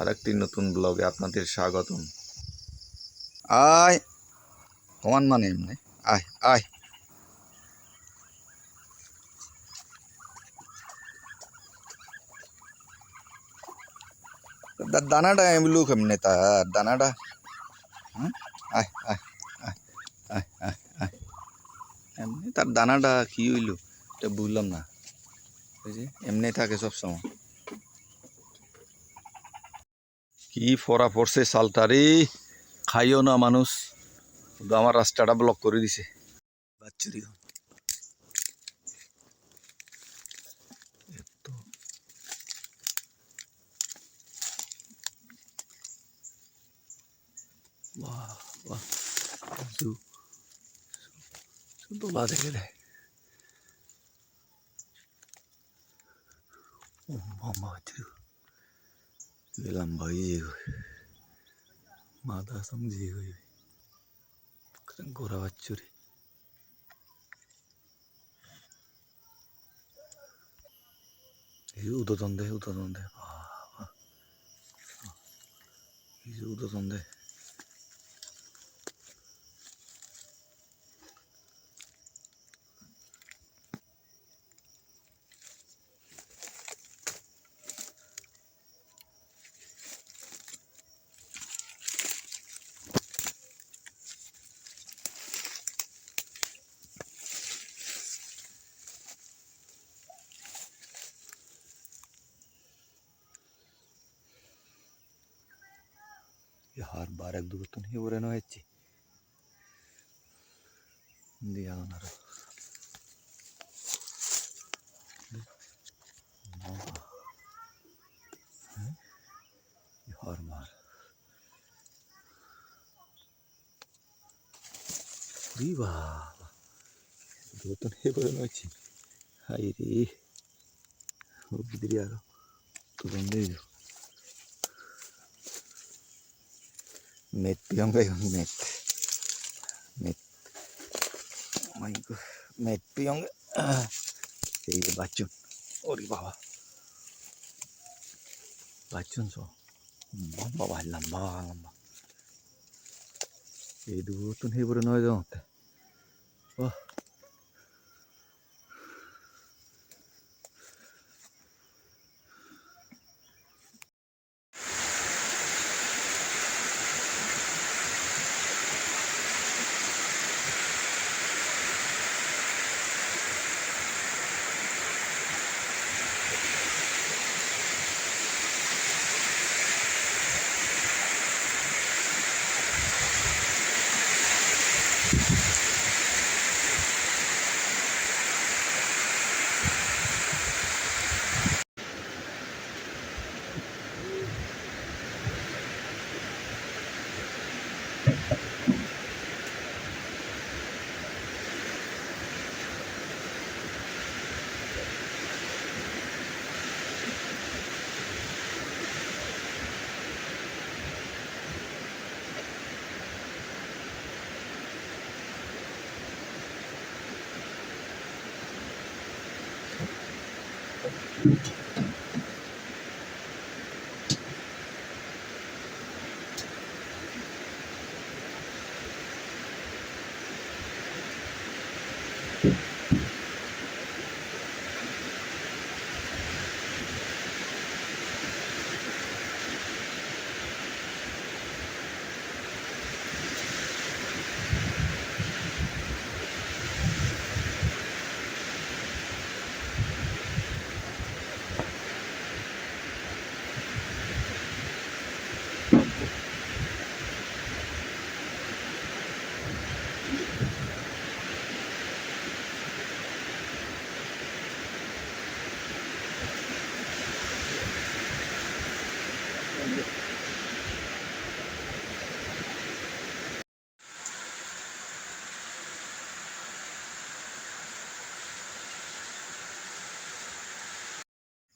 আরেকটি নতুন ব্লগে আপনাদের স্বাগতম। আয় কমান মানে এমনি আয় আয় দানাটা এমলু কেমনে তার দানাটা আয় আয় আয় আয় আয় আয় এমনি তার দানাটা কি হইল এটা বুঝলাম না। ওই যে এমনি থাকে সবসময়। কি ফরা পড়ছে সালটারে, খাইও না মানুষ, কিন্তু আমার রাস্তাটা ব্লক করে দিছে। বাচ্চুরি বাহ বাহ দোলা দেখে দেয় লম্বা বাচ্চুরি লম্বা হয়ে মাথা সমঝে হয়ে গোরা বাচ্চুরি এই উদতন্দে উদতন্দে এই উদতন্দে हर बार एक दूर तो नहीं हो रहे ना अच्छी दिया ना हर बार दूर तो नहीं हो रहे ना अच्छी हाय रे वो किधर यार तो बंदे नेट पियोंगे net net my god net पियोंगे ये बच्चों और बाबा बच्चों सो बाबा लंबा लंबा ये दूर तो नहीं बड़े नॉइज होते वाह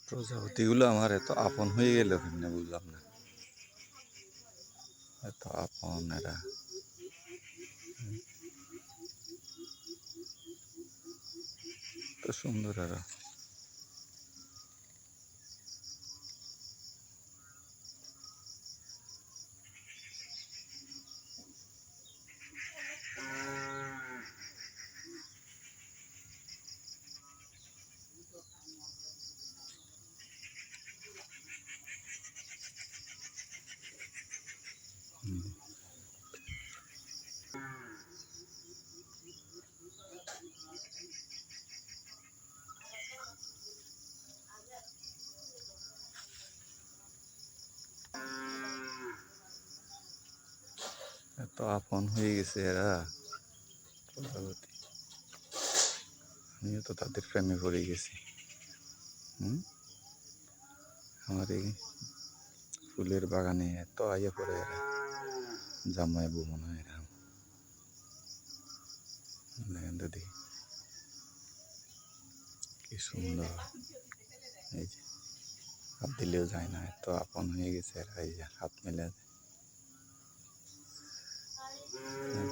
প্রজাপতিগুলো আমার এত আপন হয়ে গেল কেমনে বুঝলাম না, এত আপন এরা। এত সুন্দর এরা। আপন হয়ে গেছে এরা প্রজাপতি। আমিও তো তাদের প্রেমে পড়ে গেছি। আমার এই ফুলের বাগানে এত আইয়া পড়ে এরা, জামাই বউ মনে হয় এরা। দেখেন তো দেখি কি সুন্দর। এই যে হাত দিলেও যায় না, এত আপন হয়ে গেছে এরা। এই যে হাত মেলে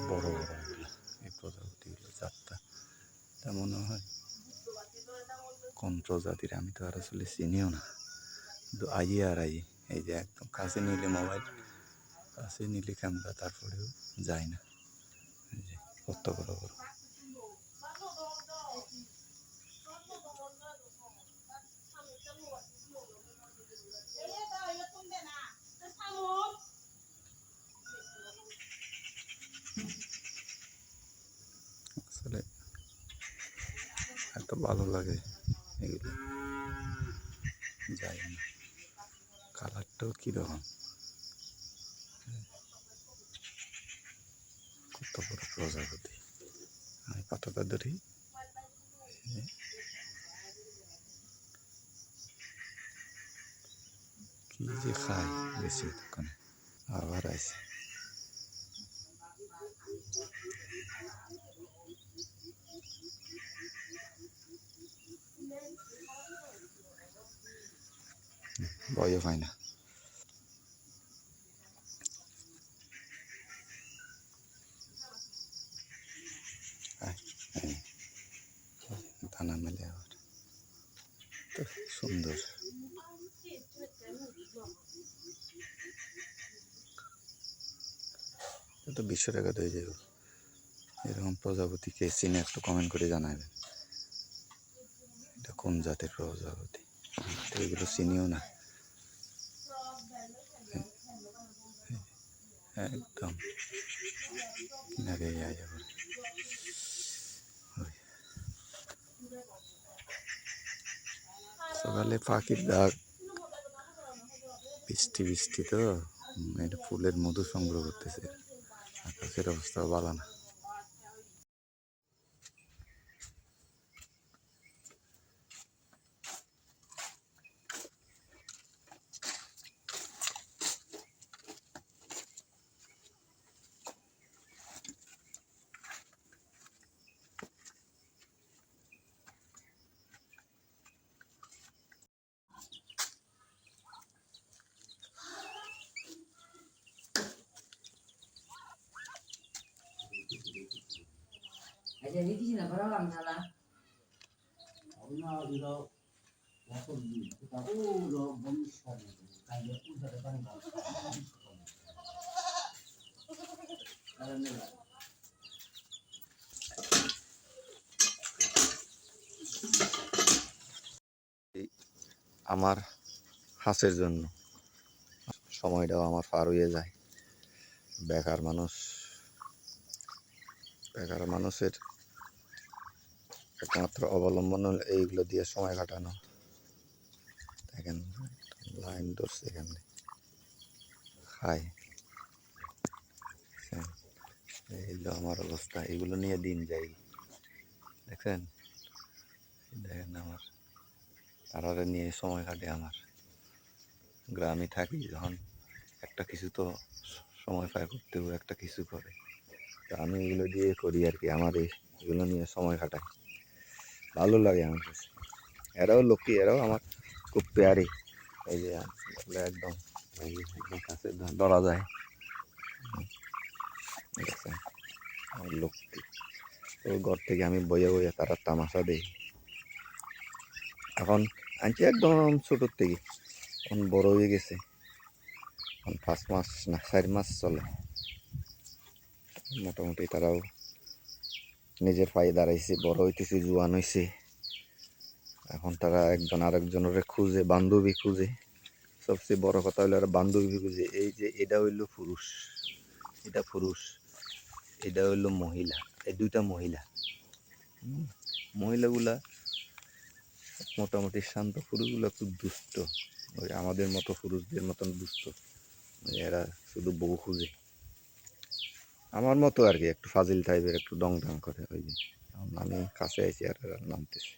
বড় বড় এগুলো, এই প্রজাপতিগুলো জাতটা তা মনে হয় কোন প্রজাতির আমি তো আর আসলে চিনিও না, কিন্তু আইয়ে আর আইয়ে। এই যে একদম কাছে নিলে মোবাইল, কাছে নিলে ক্যামেরা, তারপরেও যায় না। এই যে কত বড় বড়। আসলে এত ভালো লাগে এগুলো, যায় না। কালারটাও কীরকম, কত বড় প্রজাপতি। আমি পাতাটা ধরি, কি যে খাই বেশি দোকানে। আবার আছে ভয়ও পাই না। দানা মেলে আবার, তো সুন্দর। তো বিশ্বরেখা হয়ে যাবে। এরকম প্রজাপতি কে চিনে একটু কমেন্ট করে জানাবেন, এটা কোন জাতের প্রজাপতি। তো এগুলো চিনিও না একদম, কিনারে আইয়া পড়ে। সকালে পাখির ডাক, বৃষ্টি বৃষ্টি তো, এটা ফুলের মধু সংগ্রহ করতেছে। আকাশের অবস্থাও ভালো না। আমার হাঁসের জন্য সময়টাও আমার পার হয়ে যায়। বেকার মানুষ, বেকার মানুষের একমাত্র অবলম্বন হলো এইগুলো দিয়ে সময় কাটানো। দেখেন লাইন ধরছে এখানে, খায়। এই হলো আমার অবস্থা, এগুলো নিয়ে দিন যাই। দেখেন, দেখেন আমার তারারে নিয়ে সময় কাটে আমার। গ্রামে থাকি যখন, একটা কিছু তো সময় পায় করতেও, একটা কিছু করে। তো আমি এগুলো দিয়ে করি আর কি, আমার এগুলো নিয়ে সময় কাটাই, ভালো লাগে আমার কাছে। এরাও লক্ষ্মী, এরাও আমার খুব পেয়ারি। এই যে একদম কাছে ধরা যায়, আমার লক্ষ্মী। ওই ঘর থেকে আমি বইয়ে বইয়ে তারা তামাশা দিই। এখন আনছি একদম ছোটোর থেকে, এখন বড় হয়ে গেছে। এখন 5 মাস না 4 মাস চলে, মোটামুটি তারাও নিজের পায়ে দাঁড়াইছে, বড় হইতেছে, জোয়ান হয়েছে। এখন তারা একজন আরেকজনের খুঁজে, বান্ধবী খুঁজে। সবচেয়ে বড় কথা হলো আর বান্ধবী খুঁজে। এই যে এটা হইলো পুরুষ, এটা পুরুষ, এটা হইলো মহিলা, এই দুইটা মহিলা। মহিলাগুলা মোটামুটি শান্ত, পুরুষগুলো খুব দুষ্ট, ওই আমাদের মতো পুরুষদের মতন দুষ্ট। এরা শুধু বউ খুঁজে। আমার মতো আর কি, একটু ফাজিল টাইপের, একটু ডং ডং করে। ওই যে আমি কাছে আইছি আর নামতেছি।